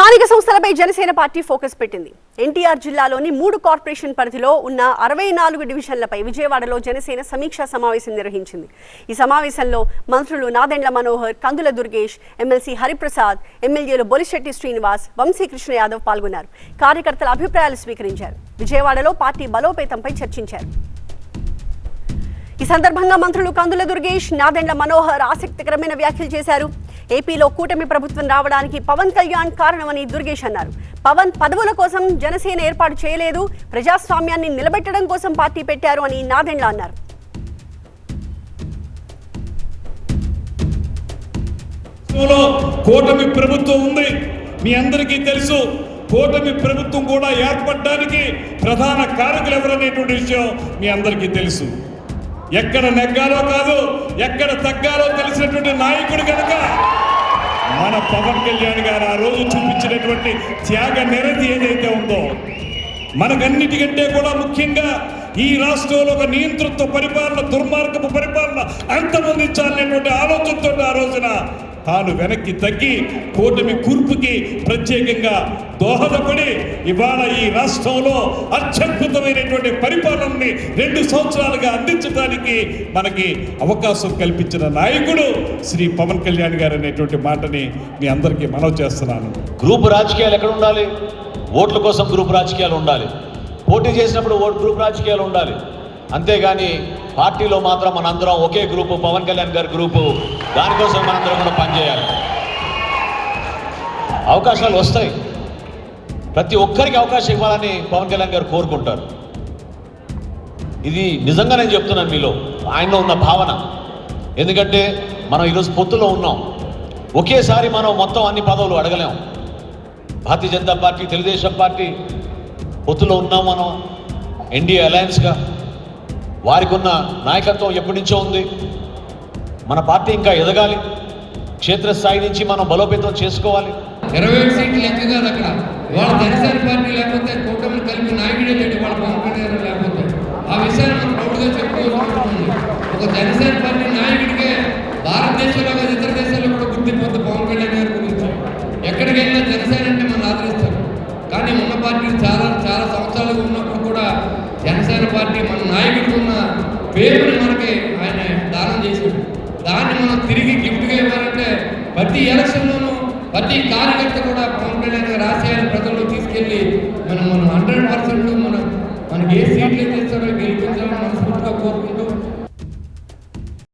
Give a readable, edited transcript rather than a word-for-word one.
స్థానిక సంస్థలపై Janasena party focus పెట్టింది. ఎన్టీఆర్ జిల్లాలోని 3 కార్పొరేషన్ పరిధిలో ఉన్న 64 డివిజన్లపై విజయవాడలో జనసేన సమీక్షా సమావేశం నిర్వహించింది. ఈ సమావేశంలో మంత్రులు నాదెండ్ల మనోహర్, కందుల దుర్గేష్, ఎమ్మెల్సీ హరిప్రసాద్, ఎమ్మెల్యేలు బొలిశెట్టి శ్రీనివాస్, వంశీకృష్ణ యాదవ్ పాల్గొన్నారు. కార్యకర్తల అభిప్రాయాలు స్వీకరించారు. విజయవాడలో పార్టీ బలోపేతంపై చర్చించారు. ఈ సందర్భంగా మంత్రులు కందుల దుర్గేష్, నాదెండ్ల మనోహర్ ఆసక్తికరమైన వ్యాఖ్యలు చేశారు. ఏపీలో కూటమి ప్రభుత్వం రావడానికి పవన్ కళ్యాణ్ కారణమని దుర్గేష్ అన్నారు. పవన్ పదవుల కోసం జనసేన ఏర్పాటు చేయలేదు, ప్రజాస్వామ్యాన్ని నిలబెట్టడం కోసం పార్టీ పెట్టారు అని నాదెండ్ల అన్నారు. కూటమి ప్రభుత్వం ఉంది, మీ అందరికీ తెలుసు. కూటమి ప్రభుత్వం కూడా ఏర్పడడానికి ప్రధాన కారకులు ఎవరనేటువంటి విషయం మీ అందరికీ తెలుసు. ఎక్కడ నెగ్గాలో కాదు, ఎక్కడ తగ్గాలో తెలిసినటువంటి నాయకుడు కనుక మన పవన్ కళ్యాణ్ గారు ఆ రోజు చూపించినటువంటి త్యాగ నిరతి ఏదైతే ఉందో, మనకన్నిటికంటే కూడా ముఖ్యంగా ఈ రాష్ట్రంలో ఒక నియంతృత్వ పరిపాలన, దుర్మార్గపు పరిపాలన అంతమొందించాలనేటువంటి ఆలోచనతో ఆ రోజున తాను వెనక్కి తగ్గి కూటమి కూర్పుకి ప్రత్యేకంగా దోహదపడి ఇవాళ ఈ రాష్ట్రంలో అత్యద్భుతమైనటువంటి పరిపాలనని 2 సంవత్సరాలుగా అందించడానికి మనకి అవకాశం కల్పించిన నాయకుడు శ్రీ పవన్ కళ్యాణ్ గారు అనేటువంటి మాటని మీ అందరికీ మనవి చేస్తున్నాను. గ్రూప్ రాజకీయాలు ఎక్కడ ఉండాలి? ఓట్ల కోసం గ్రూప్ రాజకీయాలు ఉండాలి. పోటీ చేసినప్పుడు గ్రూప్ రాజకీయాలు ఉండాలి. అంతేగాని పార్టీలో మాత్రం మనందరం ఒకే గ్రూపు, పవన్ కళ్యాణ్ గారి గ్రూపు, దానికోసం మనందరం కూడా పనిచేయాలి. అవకాశాలు వస్తాయి, ప్రతి ఒక్కరికి అవకాశం ఇవ్వాలని పవన్ కళ్యాణ్ గారు కోరుకుంటారు. ఇది నిజంగా నేను చెప్తున్నాను మీలో, ఆయనలో ఉన్న భావన. ఎందుకంటే మనం ఈరోజు పొత్తులో ఉన్నాం, ఒకేసారి మనం మొత్తం అన్ని పదవులు అడగలేం. భారతీయ జనతా పార్టీ, తెలుగుదేశం పార్టీ పొత్తులో ఉన్నాం. మనం ఎన్డీఏ అలయన్స్గా వారికి ఉన్న నాయకత్వం ఎప్పటి నుంచో ఉంది. మన పార్టీ ఇంకా ఎదగాలి, క్షేత్రస్థాయి నుంచి మనం బలోపేతం చేసుకోవాలి. 27 సీట్లు లెక్క కాదు అక్కడ. వాళ్ళ జనసేన పార్టీ లేకపోతే కూటమి కలిపి నాయకుడే లేడు, వాళ్ళ పవన్ కళ్యాణ్ లేకపోతే. ఆ విషయాన్ని మనం ప్రౌడ్గా చెప్పుకోవాల్సి. ఒక జనసేన పార్టీ నాయకుడికే భారతదేశంలో కాదు ఇతర దేశాల్లో కూడా గుర్తింపు పవన్ కళ్యాణ్ గారి గురించి. ఎక్కడికైనా జనసేన అంటే మనం ఆదరిస్తారు. కానీ ఉన్న పార్టీ చాలా సంవత్సరాలుగా ఉన్నప్పుడు కూడా జనసేన పార్టీ మన నాయకుడికి ఉన్న పేరుని మనకి ఆయన దానం చేశాడు. దాన్ని మనం తిరిగి గిఫ్ట్గా ఇవ్వాలంటే ప్రతి ఎలక్షన్లోనూ ప్రతి కార్యకర్త కూడా పవన్ కళ్యాణ్ గారి ఆశయాన్ని ప్రజల్లో తీసుకెళ్ళి మనం 100% మనకి ఏ సీట్లు అయితే ఇస్తారో గెలిపించాలని మనస్ఫూర్తిగా కోరుకుంటూ